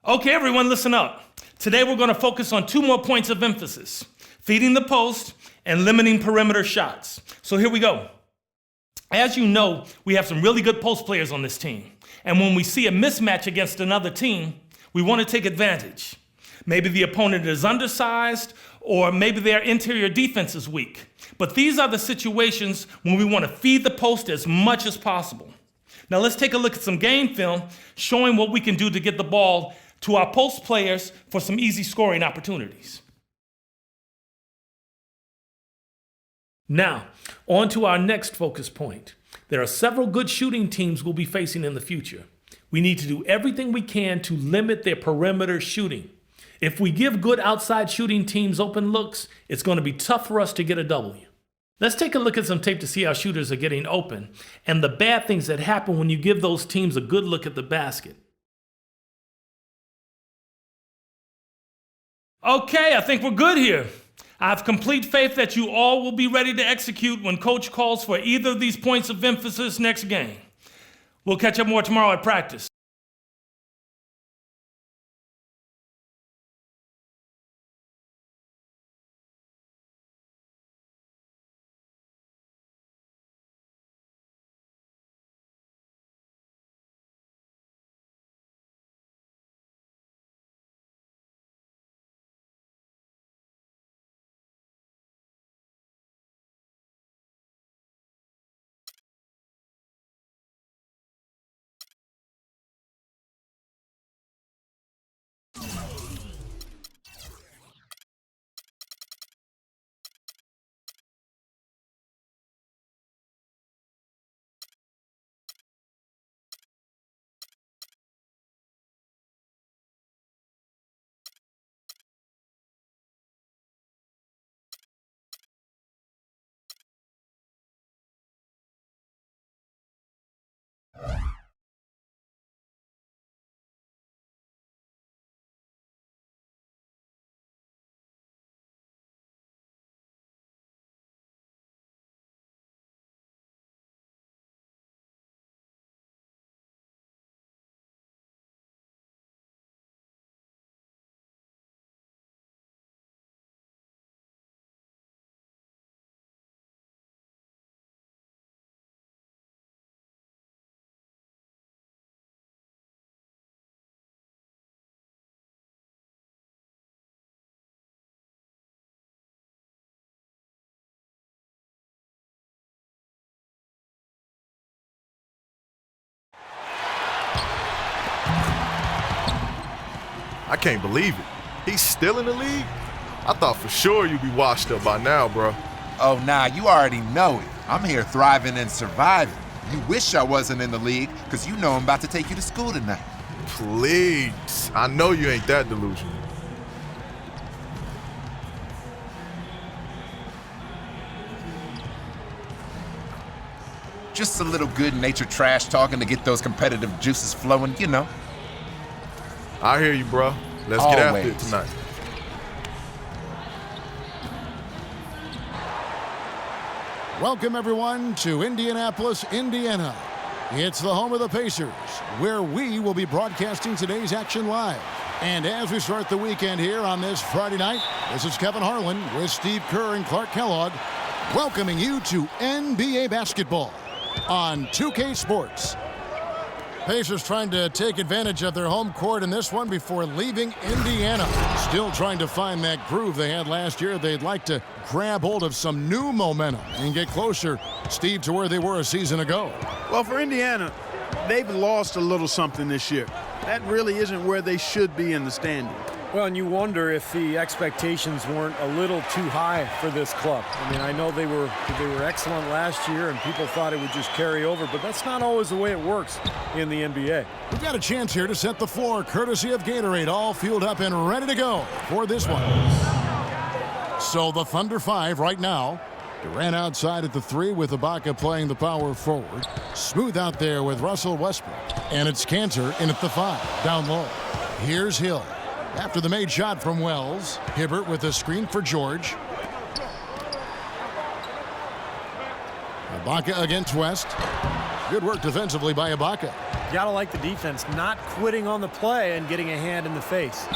Okay, everyone, listen up. Today we're going to focus on two more points of emphasis: feeding the post and limiting perimeter shots. So here we go. As you know, we have some really good post players on this team. And when we see a mismatch against another team, we want to take advantage. Maybe the opponent is undersized, or maybe their interior defense is weak. But these are the situations when we want to feed the post as much as possible. Now let's take a look at some game film showing what we can do to get the ball to our post players for some easy scoring opportunities. Now, on to our next focus point. There are several good shooting teams we'll be facing in the future. We need to do everything we can to limit their perimeter shooting. If we give good outside shooting teams open looks, it's going to be tough for us to get a W. Let's take a look at some tape to see how shooters are getting open and the bad things that happen when you give those teams a good look at the basket. Okay, I think we're good here. I have complete faith that you all will be ready to execute when coach calls for either of these points of emphasis next game. We'll catch up more tomorrow at practice. I can't believe it. He's still in the league? I thought for sure you'd be washed up by now, bro. Oh, nah, you already know it. I'm here thriving and surviving. You wish I wasn't in the league, because you know I'm about to take you to school tonight. Please. I know you ain't that delusional. Just a little good-natured trash talking to get those competitive juices flowing, you know. I hear you, bro. Let's get after it Always. tonight. Welcome, everyone, to Indianapolis, Indiana. It's the home of the Pacers, where we will be broadcasting today's action live. And as we start the weekend here on this Friday night, this is Kevin Harlan with Steve Kerr and Clark Kellogg, welcoming you to NBA basketball on 2K Sports. Pacers trying to take advantage of their home court in this one before leaving Indiana. Still trying to find that groove they had last year. They'd like to grab hold of some new momentum and get closer, Steve, to where they were a season ago. Well, for Indiana, they've lost a little something this year. That really isn't where they should be in the standing. Well, and you wonder if the expectations weren't a little too high for this club. I mean, I know they were excellent last year, and people thought it would just carry over, but that's not always the way it works in the NBA. We've got a chance here to set the floor, courtesy of Gatorade, all fueled up and ready to go for this one. So the Thunder 5 right now. Durant outside at the 3 with Ibaka playing the power forward. Smooth out there with Russell Westbrook. And it's Cantor in at the 5, down low. Here's Hill. After the made shot from Wells, Hibbert with a screen for George. Ibaka against West. Good work defensively by Ibaka. Got to like the defense not quitting on the play and getting a hand in the face.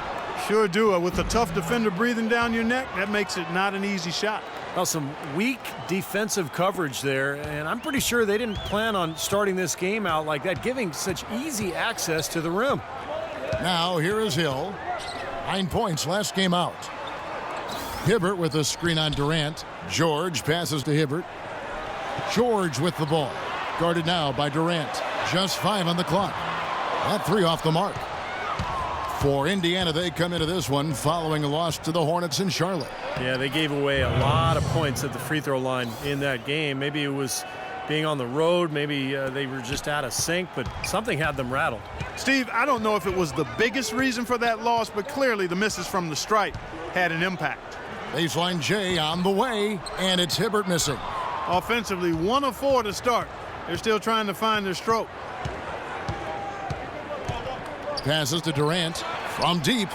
Sure do. With a tough defender breathing down your neck, that makes it not an easy shot. Well, some weak defensive coverage there, and I'm pretty sure they didn't plan on starting this game out like that, giving such easy access to the rim. Now here is Hill. 9 points last game out. Hibbert with a screen on Durant. George passes to Hibbert. George with the ball. Guarded now by Durant. Just 5 on the clock. That 3 off the mark. For Indiana, they come into this one following a loss to the Hornets in Charlotte. Yeah, they gave away a lot of points at the free throw line in that game. Maybe it was being on the road. Maybe they were just out of sync, but something had them rattled. Steve, I don't know if it was the biggest reason for that loss, but clearly the misses from the stripe had an impact. Baseline J on the way, and it's Hibbert missing. Offensively, 1 of 4 to start. They're still trying to find their stroke. Passes to Durant from deep.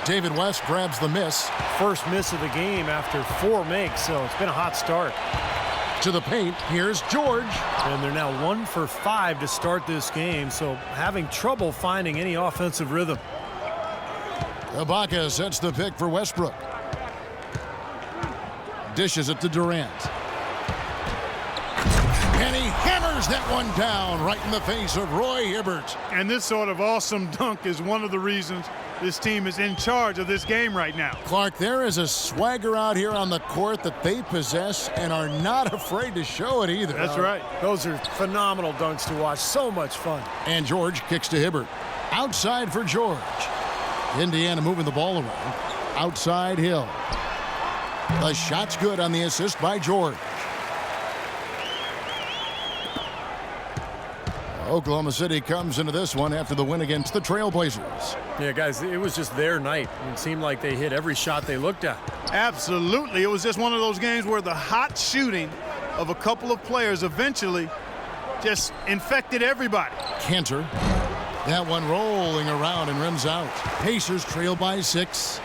David West grabs the miss. First miss of the game after 4 makes, so it's been a hot start. To the paint, here's George. And they're now 1 for 5 to start this game, so having trouble finding any offensive rhythm. Ibaka sets the pick for Westbrook. Dishes it to Durant. And he hammers that one down right in the face of Roy Hibbert. And this sort of awesome dunk is one of the reasons this team is in charge of this game right now. Clark, there is a swagger out here on the court that they possess and are not afraid to show it either. That's right. Those are phenomenal dunks to watch. So much fun. And George kicks to Hibbert. Outside for George. Indiana moving the ball around. Outside Hill. The shot's good on the assist by George. Oklahoma City comes into this one after the win against the Trailblazers. Yeah, guys, it was just their night. It seemed like they hit every shot they looked at. Absolutely. It was just one of those games where the hot shooting of a couple of players eventually just infected everybody. Cantor. That one rolling around and rims out. Pacers trail by 6.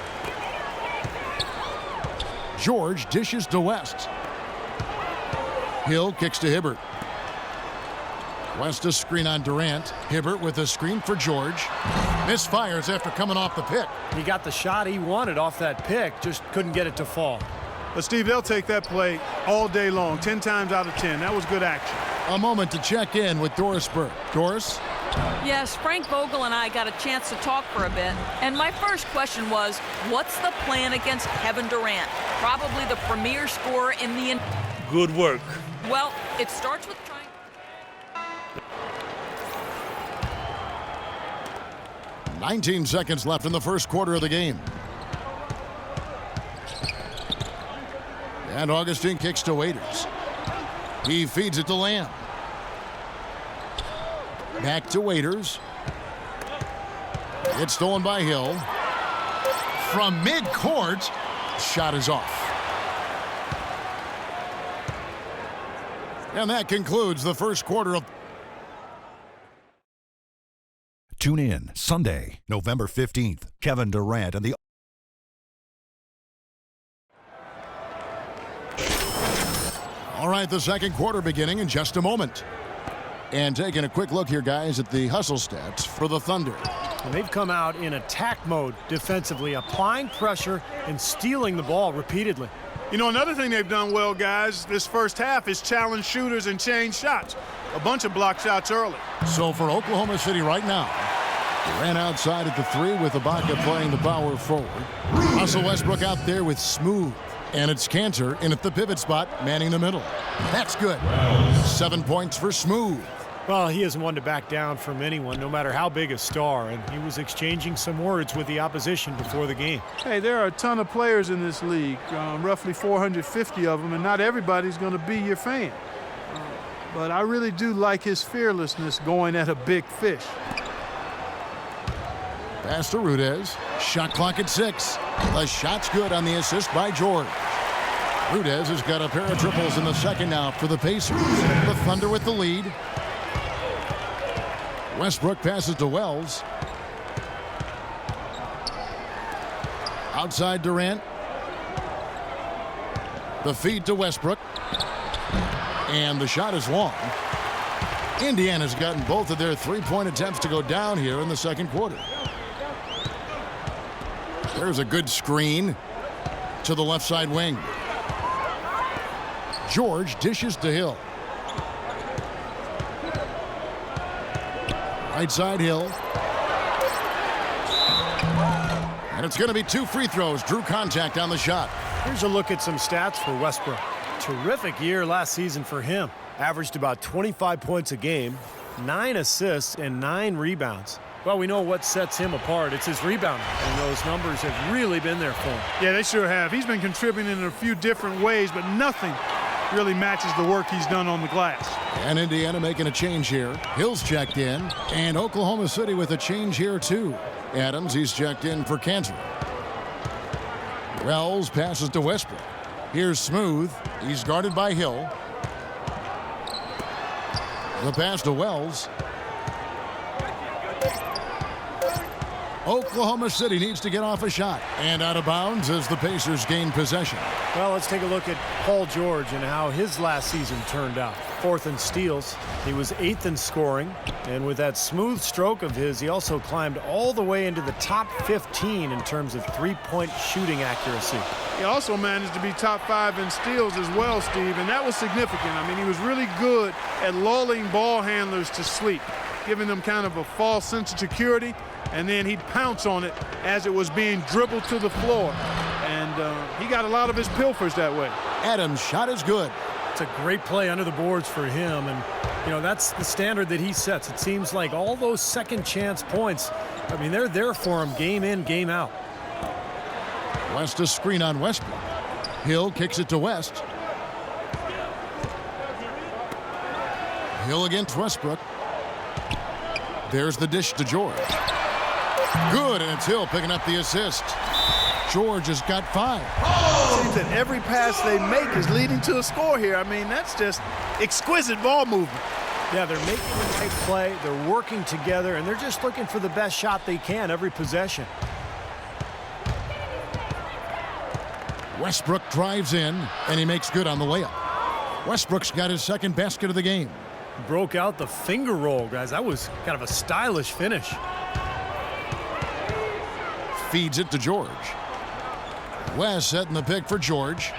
George dishes to West. Hill kicks to Hibbert. West a screen on Durant. Hibbert with a screen for George. Misfires after coming off the pick. He got the shot he wanted off that pick, just couldn't get it to fall. But, Steve, they'll take that play all day long, 10 times out of 10. That was good action. A moment to check in with Doris Burke. Doris? Yes, Frank Vogel and I got a chance to talk for a bit, and my first question was, what's the plan against Kevin Durant? Probably the premier scorer in the... Good work. Well, it starts with trying... 19 seconds left in the first quarter of the game. And Augustine kicks to Waiters. He feeds it to Lamb. Back to Waiters. It's stolen by Hill. From mid-court, shot is off. And that concludes the first quarter of... Tune in Sunday, November 15th. Kevin Durant and the... All right, the second quarter beginning in just a moment. And taking a quick look here, guys, at the hustle stats for the Thunder. And they've come out in attack mode defensively, applying pressure and stealing the ball repeatedly. You know, another thing they've done well, guys, this first half is challenge shooters and change shots. A bunch of block shots early. So for Oklahoma City right now, Durant outside at the 3 with Ibaka playing the power forward. Russell Westbrook out there with Smooth. And it's Cantor in at the pivot spot, manning the middle. That's good. 7 points for Smooth. Well, he isn't one to back down from anyone, no matter how big a star, and he was exchanging some words with the opposition before the game. Hey, there are a ton of players in this league, roughly 450 of them, and not everybody's going to be your fan. But I really do like his fearlessness going at a big fish. Pass to Rudez. Shot clock at 6. The shot's good on the assist by George. Rudez has got a pair of triples in the second now for the Pacers. The Thunder with the lead. Westbrook passes to Wells. Outside Durant. The feed to Westbrook. And the shot is long. Indiana's gotten both of their three-point attempts to go down here in the second quarter. There's a good screen to the left side wing. George dishes to Hill. Right side Hill. And it's going to be 2 free throws. Drew contact on the shot. Here's a look at some stats for Westbrook. Terrific year last season for him. Averaged about 25 points a game, 9 assists, and 9 rebounds. Well, we know what sets him apart. It's his rebounding, and those numbers have really been there for him. Yeah, they sure have. He's been contributing in a few different ways, but nothing really matches the work he's done on the glass. And Indiana making a change here. Hill's checked in, and Oklahoma City with a change here too. Adams, he's checked in for Cantor. Wells passes to Westbrook. Here's Smooth. He's guarded by Hill. The pass to Wells. Oklahoma City needs to get off a shot. And out of bounds as the Pacers gain possession. Well, let's take a look at Paul George and how his last season turned out. 4th in steals. He was 8th in scoring. And with that smooth stroke of his, he also climbed all the way into the top 15 in terms of three-point shooting accuracy. He also managed to be top 5 in steals as well, Steve, and that was significant. I mean, he was really good at lulling ball handlers to sleep, giving them kind of a false sense of security, and then he'd pounce on it as it was being dribbled to the floor. And he got a lot of his pilfers that way. Adams' shot is good. It's a great play under the boards for him, and you know that's the standard that he sets. It seems like all those second chance points, I mean, they're there for him game in, game out. West a screen on Westbrook. Hill kicks it to West. Hill against Westbrook. There's the dish to George. Good, and it's Hill picking up the assist. George has got 5. It seems that every pass they make is leading to a score here. I mean, that's just exquisite ball movement. Yeah, they're making the right play, they're working together, and they're just looking for the best shot they can every possession. Westbrook drives in, and he makes good on the layup. Westbrook's got his second basket of the game. Broke out the finger roll, guys. That was kind of a stylish finish. Feeds it to George. West setting the pick for George.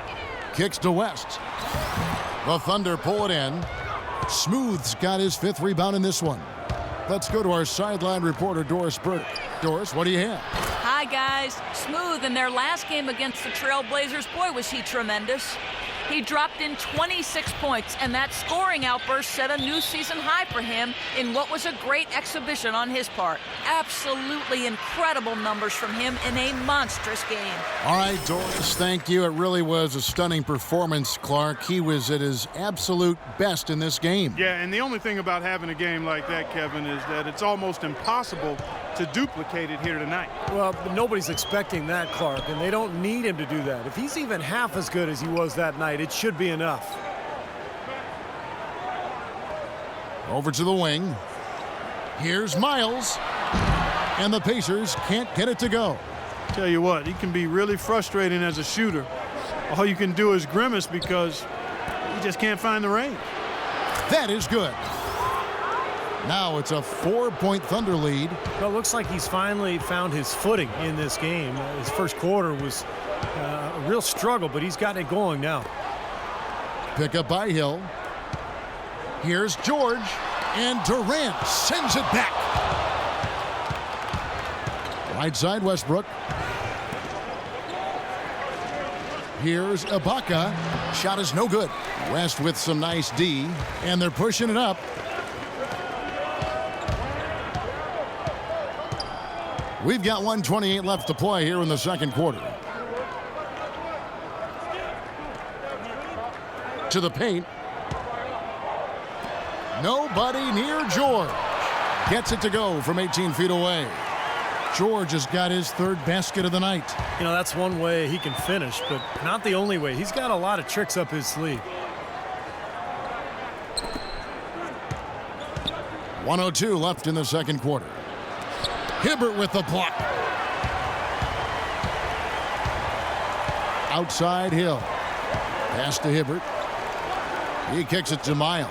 Kicks to West. The Thunder pull it in. Smooth's got his 5th rebound in this one. Let's go to our sideline reporter, Doris Burdick. Doris, what do you have? Hi, guys. Smooth in their last game against the Trailblazers. Boy, was he tremendous. He dropped in 26 points, and that scoring outburst set a new season high for him in what was a great exhibition on his part. Absolutely incredible numbers from him in a monstrous game. All right, Doris, thank you. It really was a stunning performance, Clark. He was at his absolute best in this game. Yeah, and the only thing about having a game like that, Kevin, is that it's almost impossible to duplicate it here tonight. Well, nobody's expecting that, Clark, and they don't need him to do that. If he's even half as good as he was that night, it should be enough. Over to the wing. Here's Miles. And the Pacers can't get it to go. Tell you what, he can be really frustrating as a shooter. All you can do is grimace because he just can't find the range. That is good. Now it's a 4-point Thunder lead. Well, it looks like he's finally found his footing in this game. His first quarter was a real struggle, but he's gotten it going now. Pick up by Hill. Here's George. And Durant sends it back. Right side Westbrook. Here's Ibaka. Shot is no good. West with some nice D. And they're pushing it up. We've got 1:28 left to play here in the second quarter. To the paint. Nobody near George. Gets it to go from 18 feet away. George has got his 3rd basket of the night. You know, that's one way he can finish, but not the only way. He's got a lot of tricks up his sleeve. 1:02 left in the second quarter. Hibbert with the block. Outside Hill. Pass to Hibbert. He kicks it to Miles.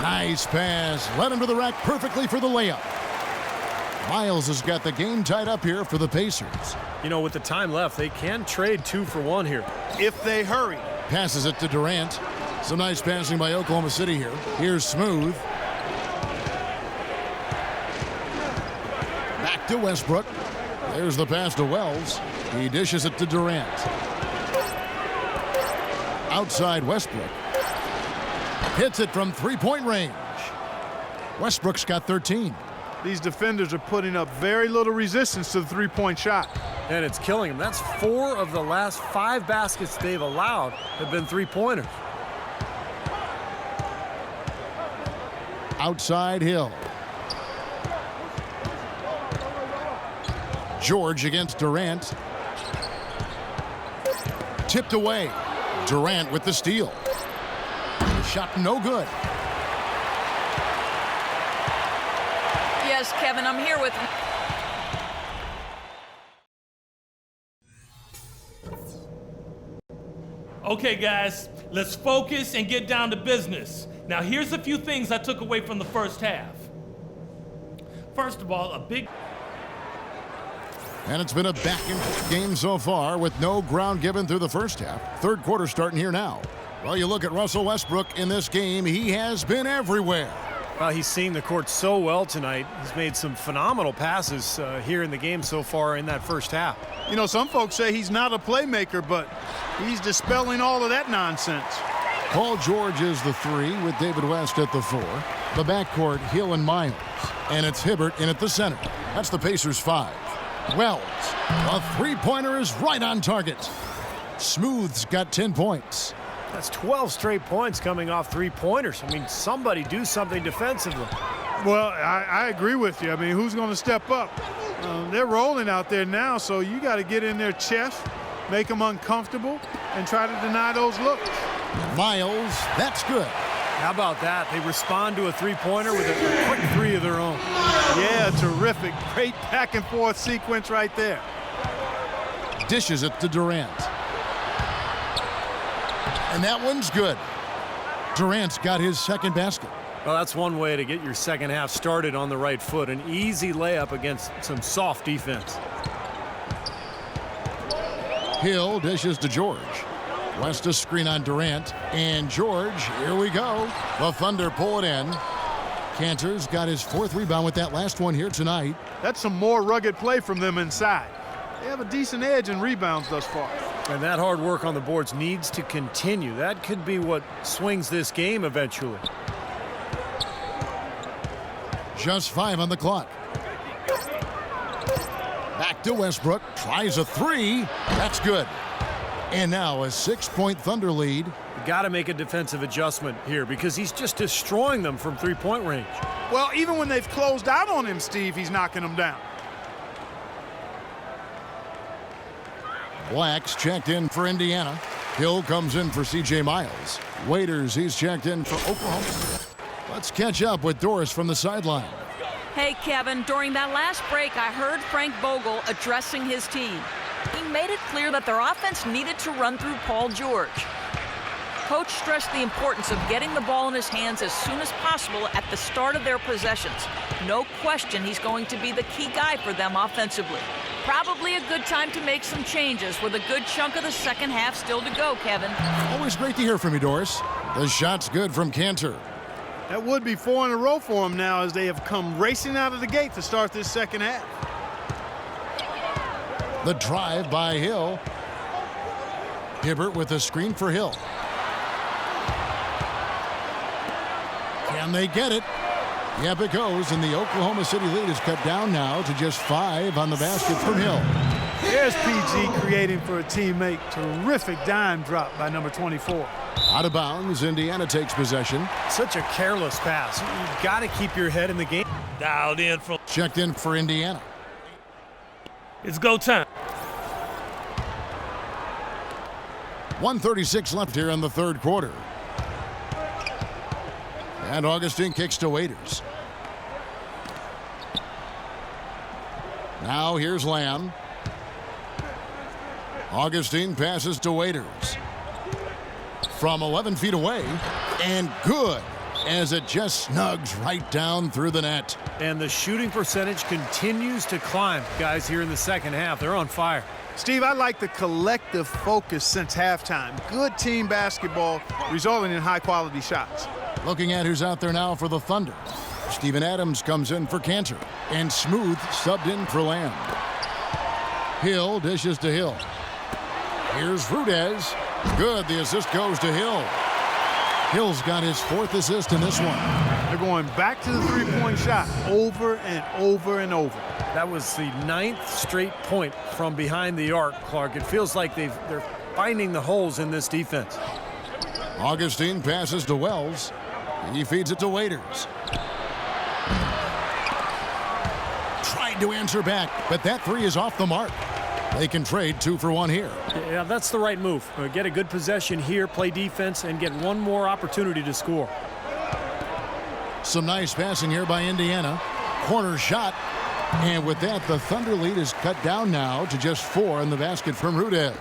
Nice pass. Led him to the rack perfectly for the layup. Miles has got the game tied up here for the Pacers. You know, with the time left, they can trade 2 for 1 here. If they hurry. Passes it to Durant. Some nice passing by Oklahoma City here. Here's Smooth. Back to Westbrook. There's the pass to Wells. He dishes it to Durant. Outside Westbrook. Hits it from three-point range. Westbrook's got 13. These defenders are putting up very little resistance to the three-point shot. And it's killing them. That's 4 of the last 5 baskets they've allowed have been three-pointers. Outside Hill. George against Durant. Tipped away. Durant with the steal. Shot no good. Yes, Kevin, I'm here with... Okay, guys, let's focus and get down to business. Now, here's a few things I took away from the first half. First of all, a big... And it's been a back-and-forth game so far with no ground given through the first half. Third quarter starting here now. Well, you look at Russell Westbrook in this game, he has been everywhere. Well, he's seeing the court so well tonight. He's made some phenomenal passes here in the game so far in that first half. You know, some folks say he's not a playmaker, but he's dispelling all of that nonsense. Paul George is the 3 with David West at the 4. The backcourt, Hill and Miles. And it's Hibbert in at the center. That's the Pacers 5. Wells, a three-pointer is right on target. Smooth's got 10 points. That's 12 straight points coming off three-pointers. I mean, somebody do something defensively. Well, I agree with you. I mean, who's going to step up? They're rolling out there now, so you got to get in their chest, make them uncomfortable, and try to deny those looks. Miles, that's good. How about that? They respond to a three-pointer with a quick 3 of their own. Yeah, terrific. Great back-and-forth sequence right there. Dishes it to Durant. And that one's good. Durant's got his second basket. Well, that's one way to get your second half started on the right foot. An easy layup against some soft defense. Hill dishes to George. West a screen on Durant. And George, here we go. The Thunder pull it in. Cantor's got his 4th rebound with that last one here tonight. That's some more rugged play from them inside. They have a decent edge in rebounds thus far. And that hard work on the boards needs to continue. That could be what swings this game eventually. Just 5 on the clock. Back to Westbrook. Tries a 3. That's good. And now a 6-point Thunder lead. You got to make a defensive adjustment here because he's just destroying them from three-point range. Well, even when they've closed out on him, Steve, he's knocking them down. Black's checked in for Indiana. Hill comes in for C.J. Miles. Waiters, he's checked in for Oklahoma. Let's catch up with Doris from the sideline. Hey, Kevin, during that last break, I heard Frank Vogel addressing his team. He made it clear that their offense needed to run through Paul George. Coach stressed the importance of getting the ball in his hands as soon as possible at the start of their possessions. No question he's going to be the key guy for them offensively. Probably a good time to make some changes with a good chunk of the second half still to go, Kevin. Always great to hear from you, Doris. The shot's good from Cantor. That would be 4 in a row for them now as they have come racing out of the gate to start this second half. The drive by Hill. Hibbert with a screen for Hill. Can they get it? Yep, it goes, and the Oklahoma City lead is cut down now to just 5 on the basket from Hill. There's PG creating for a teammate. Terrific dime drop by number 24. Out of bounds, Indiana takes possession. Such a careless pass. You've got to keep your head in the game. Dialed in from... Checked in for Indiana. It's go time. 1:36 left here in the third quarter. And Augustine kicks to Waiters. Now here's Lamb. Augustine passes to Waiters. From 11 feet away, and good. as it just snugs right down through the net. And the shooting percentage continues to climb, guys, here in the second half. They're on fire. Steve, I like the collective focus since halftime. Good team basketball resulting in high-quality shots. Looking at who's out there now for the Thunder. Steven Adams comes in for Cantor, and Smooth subbed in for Lamb. Hill dishes to Hill. Here's Rudez. Good, the assist goes to Hill. Hill's got his 4th assist in this one. They're going back to the three-point shot over and over and over. That was the 9th straight point from behind the arc, Clark. It feels like they're finding the holes in this defense. Augustine passes to Wells. He feeds it to Waiters. Tried to answer back, but that 3 is off the mark. They can trade 2 for 1 here. Yeah, that's the right move. Get a good possession here, play defense, and get one more opportunity to score. Some nice passing here by Indiana. Corner shot. And with that, the Thunder lead is cut down now to just 4 in the basket from Rudez.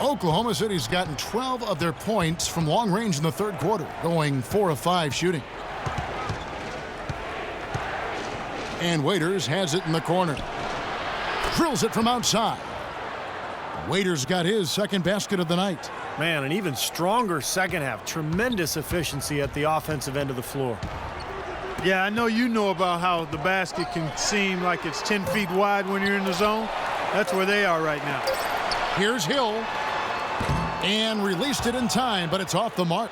Oklahoma City's gotten 12 of their points from long range in the 3rd quarter, going 4 of 5 shooting. And Waiters has it in the corner. Drills it from outside. Waiters got his 2nd basket of the night. Man, an even stronger second half. Tremendous efficiency at the offensive end of the floor. Yeah, I know you know about how the basket can seem like it's 10 feet wide when you're in the zone. That's where they are right now. Here's Hill. And released it in time, but it's off the mark.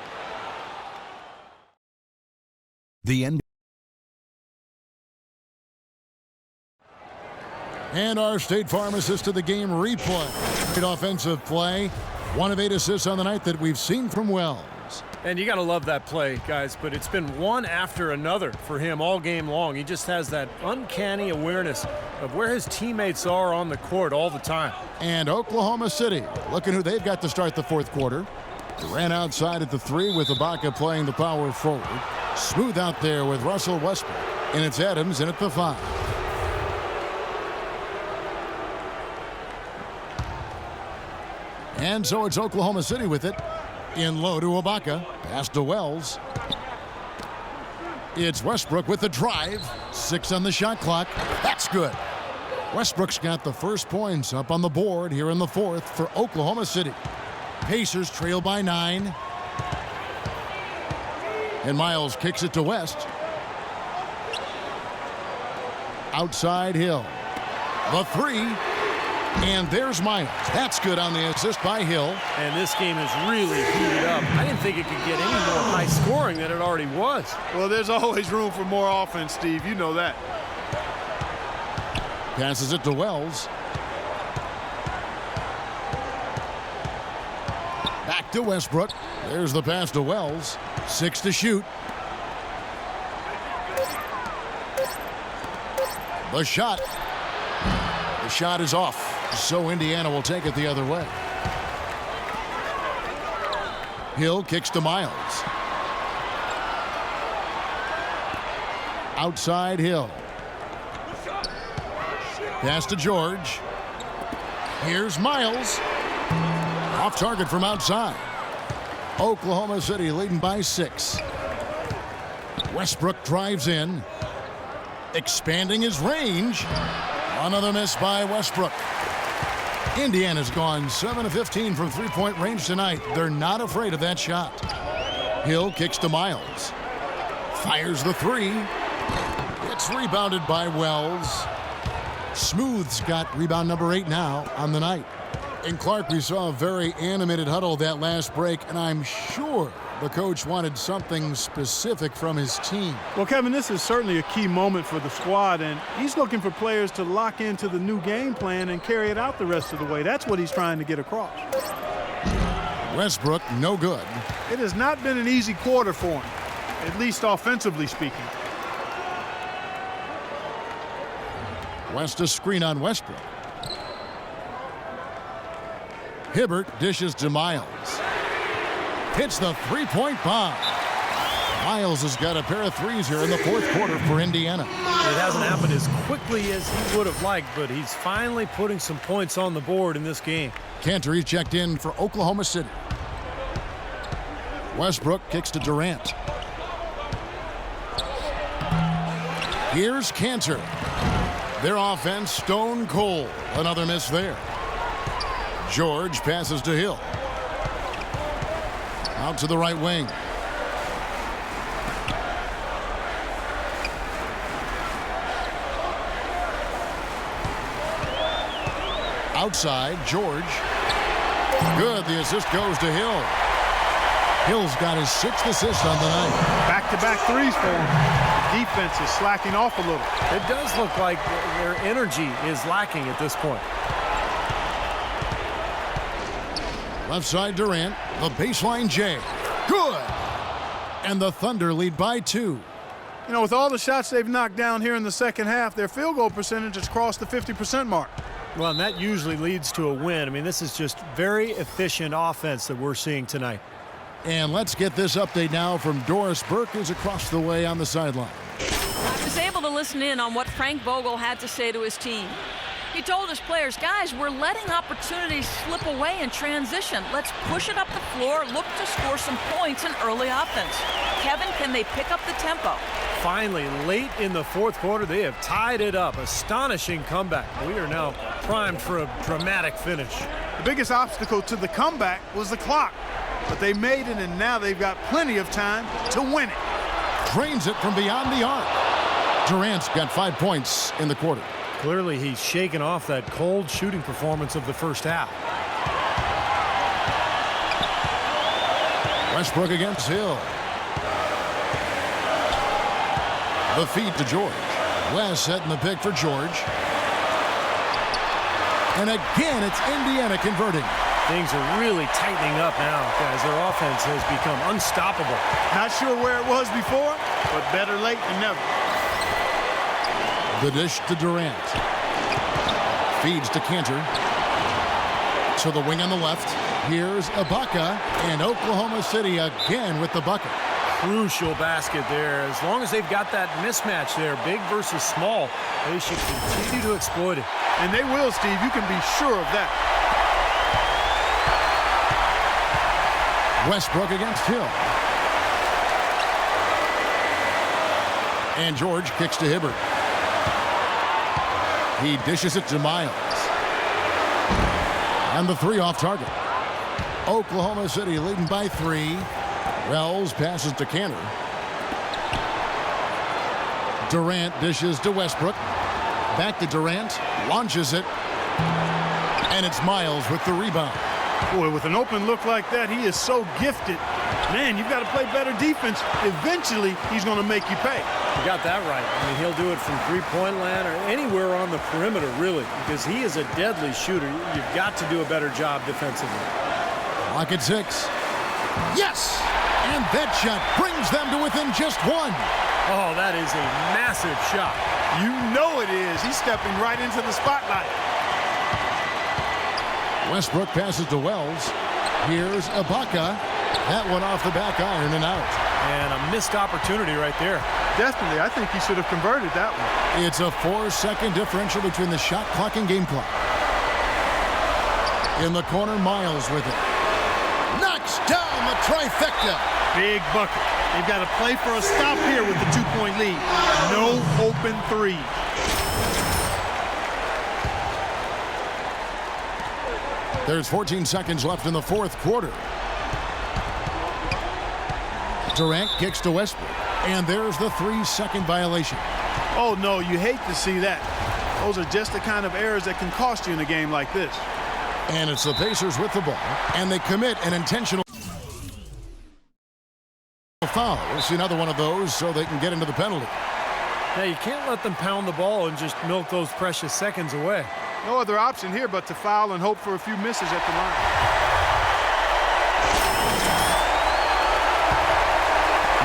The NBA. And our State Farm assist to the game replay. Great offensive play. 1 of 8 assists on the night that we've seen from Wells. And you got to love that play, guys, but it's been one after another for him all game long. He just has that uncanny awareness of where his teammates are on the court all the time. And Oklahoma City, looking who they've got to start the 4th quarter. Ran outside at the 3 with Ibaka playing the power forward. Smooth out there with Russell Westbrook. And it's Adams in at the 5. And so it's Oklahoma City with it. In low to Ibaka. Pass to Wells. It's Westbrook with the drive. 6 on the shot clock. That's good. Westbrook's got the first points up on the board here in the 4th for Oklahoma City. Pacers trail by 9. And Miles kicks it to West. Outside Hill. The 3. And there's Miles. That's good on the assist by Hill. And this game is really heated up. I didn't think it could get any more high scoring than it already was. Well, there's always room for more offense, Steve. You know that. Passes it to Wells. Back to Westbrook. There's the pass to Wells. 6 to shoot. The shot. The shot is off. So Indiana will take it the other way. Hill kicks to Miles. Outside Hill. Pass to George. Here's Miles. Off target from outside. Oklahoma City leading by 6. Westbrook drives in. Expanding his range. Another miss by Westbrook. Indiana's gone 7 of 15 from 3-point range tonight. They're not afraid of that shot. Hill kicks to Miles. Fires the 3. It's rebounded by Wells. Smooth's got rebound number 8 now on the night. And Clark, we saw a very animated huddle that last break, and I'm sure the coach wanted something specific from his team. Well, Kevin, this is certainly a key moment for the squad, and he's looking for players to lock into the new game plan and carry it out the rest of the way. That's what he's trying to get across. Westbrook, no good. It has not been an easy quarter for him, at least offensively speaking. West a screen on Westbrook. Hibbert dishes to Miles. Hits the 3-point bomb. Miles has got a pair of 3s here in the 4th quarter for Indiana. It hasn't happened as quickly as he would have liked, but he's finally putting some points on the board in this game. Cantor, he's checked in for Oklahoma City. Westbrook kicks to Durant. Here's Cantor. Their offense stone cold. Another miss there. George passes to Hill. Out to the right wing. Outside, George. Good. The assist goes to Hill. Hill's got his 6th assist on the night. Back-to-back threes for him. The defense is slacking off a little. It does look like their energy is lacking at this point. Left side, Durant. The baseline, Jay. Good. And the Thunder lead by 2. You know, with all the shots they've knocked down here in the second half, their field goal percentage has crossed the 50% mark. Well, and that usually leads to a win. I mean, this is just very efficient offense that we're seeing tonight. And let's get this update now from Doris Burke, who's across the way on the sideline. I was able to listen in on what Frank Vogel had to say to his team. He told his players, guys, we're letting opportunities slip away in transition. Let's push it up the floor, look to score some points in early offense. Kevin, can they pick up the tempo? Finally, late in the fourth quarter, they have tied it up. Astonishing comeback. We are now primed for a dramatic finish. The biggest obstacle to the comeback was the clock. But they made it, and now they've got plenty of time to win it. Drains it from beyond the arc. Durant's got 5 points in the quarter. Clearly, he's shaken off that cold shooting performance of the first half. Westbrook against Hill. The feed to George. West setting the pick for George. And again, it's Indiana converting. Things are really tightening up now, guys. Their offense has become unstoppable. Not sure where it was before, but better late than never. The dish to Durant. Feeds to Cantor. To the wing on the left. Here's Ibaka. And Oklahoma City again with the bucket. Crucial basket there. As long as they've got that mismatch there, big versus small, they should continue to exploit it. And they will, Steve. You can be sure of that. Westbrook against Hill. And George kicks to Hibbert. He dishes it to Miles. And the 3 off target. Oklahoma City leading by 3. Wells passes to Cantor. Durant dishes to Westbrook. Back to Durant. Launches it. And it's Miles with the rebound. Boy, with an open look like that, he is so gifted. Man, you've got to play better defense. Eventually, he's going to make you pay. You got that right. I mean, he'll do it from three-point land or anywhere on the perimeter, really, because he is a deadly shooter. You've got to do a better job defensively. Clock at 6. Yes! And that shot brings them to within just 1. Oh, that is a massive shot. You know it is. He's stepping right into the spotlight. Westbrook passes to Wells. Here's Ibaka. That one off the back iron and out. And a missed opportunity right there. Definitely. I think he should have converted that one. It's a 4-second differential between the shot clock and game clock. In the corner, Miles with it. Knocks down the trifecta. Big bucket. They've got to play for a stop here with the 2-point lead. No open three. There's 14 seconds left in the fourth quarter. Durant kicks to Westbrook. And there's the 3-second violation. Oh, no, you hate to see that. Those are just the kind of errors that can cost you in a game like this. And it's the Pacers with the ball. And they commit an intentional foul. We'll see another one of those so they can get into the penalty. Now, you can't let them pound the ball and just milk those precious seconds away. No other option here but to foul and hope for a few misses at the line.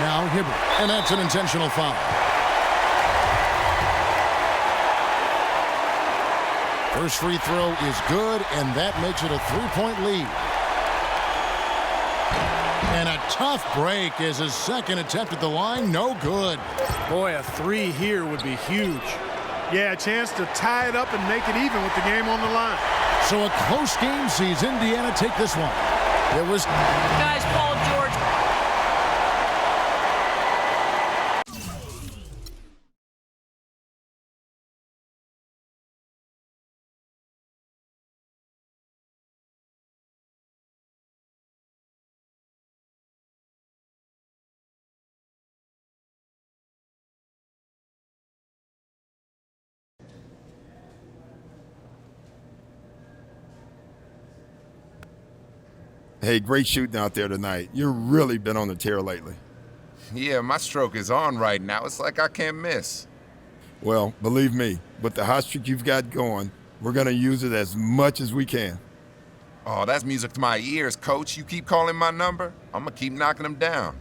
Now Hibbert, and that's an intentional foul. First free throw is good, and that makes it a 3-point lead. And a tough break is his second attempt at the line. No good. Boy, a 3 here would be huge. Yeah, a chance to tie it up and make it even with the game on the line. So a close game sees Indiana take this one. It was... Guys, Paul Hey, great shooting out there tonight. You've really been on the tear lately. Yeah, my stroke is on right now. It's like I can't miss. Well, believe me, with the hot streak you've got going, we're going to use it as much as we can. Oh, that's music to my ears, Coach. You keep calling my number, I'm going to keep knocking them down.